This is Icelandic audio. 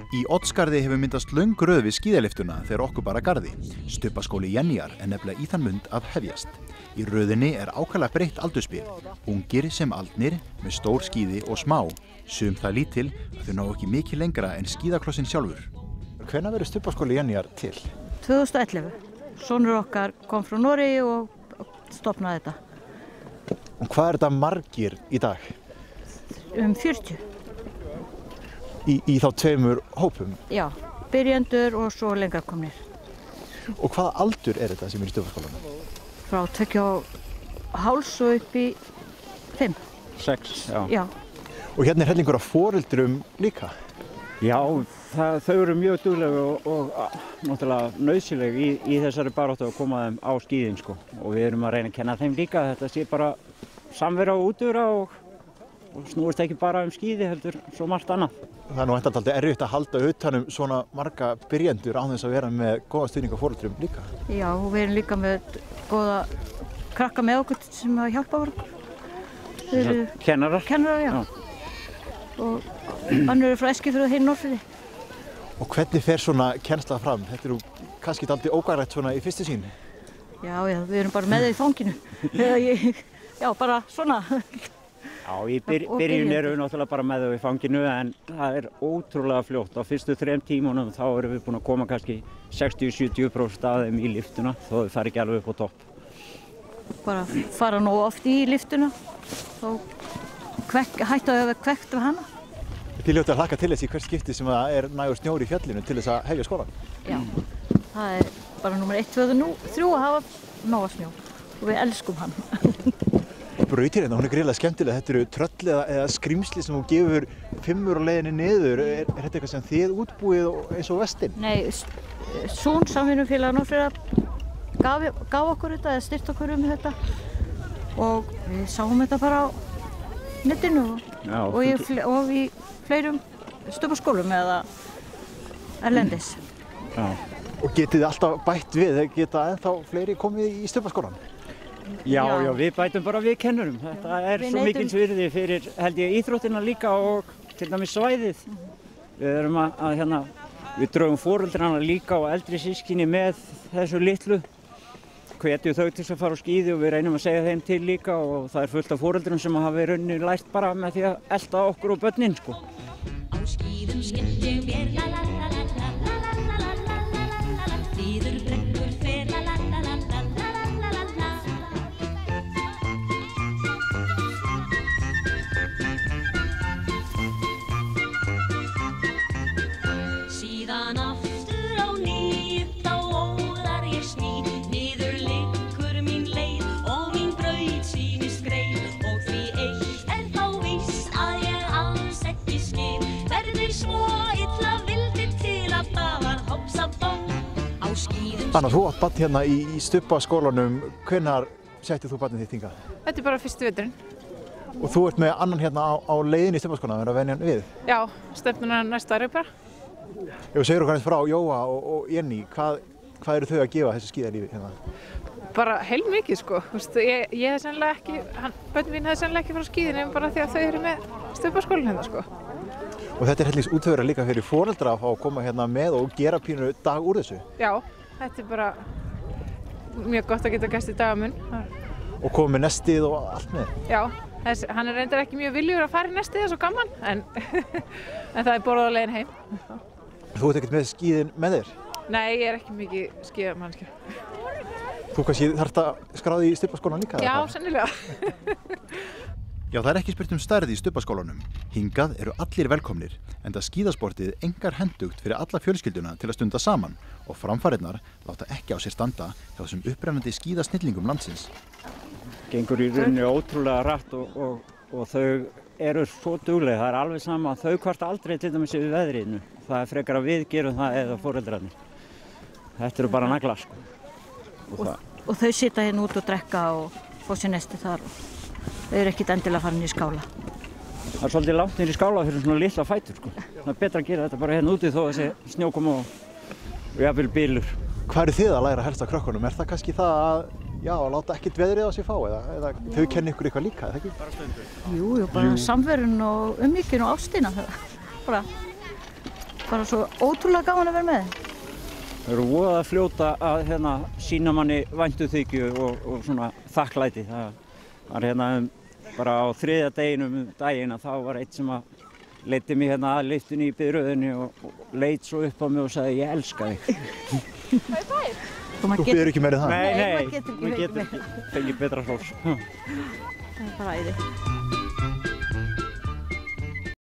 Í Oddsskarði hefur myndast löng röð við skíðaliftuna þegar okkur bara garði. Stubbaskóli Jenjar nefnilega í þann mund að hefjast. Í röðinni ákaflega breytt aldursbil. Ungir sem aldnir, með stór skíði og smá. Sum það lítil að þau ná ekki mikið lengra en skíðaklossin sjálfur. Hvenær verður Stubbaskóli Jenjar til? 2011. Sonur okkar kom frá Noregi og stofnaði þetta. Og hvað þetta margir í dag? 40. Í þá tveimur hópum? Já, byrjendur og svo lengra komnir. Og hvaða aldur þetta sem í Stubbaskólanum? Frá 2,5 og upp í 5. 6, já. Já. Og hérna hellingur af foreldrum líka? Já, þau eru mjög dugleg og náttúrulega nauðsynleg í þessari baráttu að koma þeim á skíðin sko. Og við erum að reyna að kenna þeim líka að þetta sé bara samvera og útvera og snúist ekki bara skíði heldur svo margt annað. Það er nú alltaf erfitt að halda utan svona marga byrjendur án þess að vera með góða stuðning af foreldrum líka. Já, og við erum líka með góða krakka með okkur sem að hjálpa okkur. Kennarar? Kennarar, já. Og annur frá Eskifirði og hinn Norðfirði. Og hvernig fer svona kennsla fram? Þetta kannski dálítið ógagrætt svona í fyrstu sýn. Já, við erum bara með þau í fanginu. Já, bara svona. Já, í byrjun erum við náttúrulega bara með þau í fanginu en það er ótrúlega fljótt. Á fyrstu 3 tímunum þá erum við búin að koma kannski 60-70% af þeim í liftuna þó þau fari ekki alveg upp á topp. Bara fara nógu oft í liftuna og hætta að kvekt við hana. Þið hljótið að hlakka til þess í hvert skipti sem það nægur snjór í fjallinu til þess að hefja skólann? Já, það er bara númer 1, 2, 3 að hafa nóga snjó og við elskum hann. Brautin hérna, hún er gríðarlega skemmtileg. Þetta eru tröll eða skrímsli sem hún gefur 5 á leiðinni niður. Er þetta eitthvað sem þið útbúið eins og Vestinn? Nei, Sún samvinnufélag Norðfjarðar gaf okkur þetta eða styrkt okkur þetta og við sáum þetta bara á netinu og í fleirum Stubbaskólum eða erlendis. Já. Og getið þið alltaf bætt við? Geta ennþá fleiri komið í Stubbaskólann? Já, við bætum bara við kennurum. Þetta er svo mikils virði fyrir held ég íþróttina líka og til dæmis svæðið. Við erum við draugum foreldrana líka og eldri systkini með þessu litlu. Hvetjum þau til að fara á skíði og við reynum að segja þeim til líka og það er fullt af foreldrum sem hafa í rauninni lært bara með því að elta okkur og börnin sko. Á skíðum skemmtum vér la la la la la la la la la la la Þýður brekkur fer la la la la la la la la Síðan aftur á ný þá óðar ég sný niður liggur mín leið og mín braut sýnist greið og því eitt þá viss að ég alls ekki skil verður svo illa vildi til að það var hopsa bótt á skíðum. Anna, þú átt barn hérna í Stubbaskólanum. Hvenær settið þú barnið þitt hingað? Þetta er bara fyrstu veturinn. Og þú ert með annan hérna á leiðinni í Stubbaskólanum, er að venja hann við? Já, stefnuna næsta ári bara. Ef þú segir okkur frá Jóa og Jenny, hvað eru þau að gefa þessu skíðalífi hérna? Bara heilmikið sko. Ég hef sennilega ekki, börnin mín hefði sennilega ekki frá skíðinu en bara því að þau eru með Stubbaskólann hérna sko. Og þetta er hellings útvöra líka fyrir foreldra að fá að koma hérna með og gera pínu dag úr þessu? Já, þetta er bara mjög gott að geta gert í dagamun. Og koma með nestið og allt með? Já, hann er reyndar ekki mjög viljugur að fara í nestið, það er svo gaman, en það er borðað á leiðin heim. Þú ert ekkert með skíðin með þér? Nei, ég er ekki mikið skíðamannskja. Þú kannski þarft að skráða í Stubbaskólann líka? Já, sennilega. Já, það er ekki spurt stærð í Stubbaskólanum. Hingað eru allir velkomnir, enda skíðasportið einkar hentugt fyrir alla fjölskylduna til að stunda saman og framfarirnar láta ekki á sér standa hjá þessum upprennandi skíðasnillingum landsins. Gengur í rauninni ótrúlega rætt og þau eru svo dugleg. Það er alveg sama að þau kvarta aldrei til dæmis yfir veðrinu. Það er frekar að við gerum það eða foreldrarnir. Þetta eru bara naglar sko. Og þau sita hérna út og drekka og fá sér nesti þar. Þau eru ekkert endilega farin í skála. Það er svolítið langt niður í skála fyrir svona litla fætur sko. Það er betra að gera þetta bara hérna úti þó þessi snjó koma og jafnvel bylur. Hvað eru þið að læra helst af krökkunum? Er það kannski það að láta ekkert veðrið á sig fá eða þau kenni ykkur eitthvað líka, eða ekki? Bara stundu. Jú, bara samverun og umhyggju og ástina. Bara bara svo ótrúlega gaman að vera með. Þau eru voða fljóta að sýna manni væntumþykju og svona þakklæti. Það var bara á 3. deginum daginn að þá var einn sem að leiddi mig að lyftunni í biðröðinni og leit svo upp á mig og sagði ég elska þig. Þú biður ekki meira það? Nei, maður getur ekki fengið betra hrós. Það er bara æði.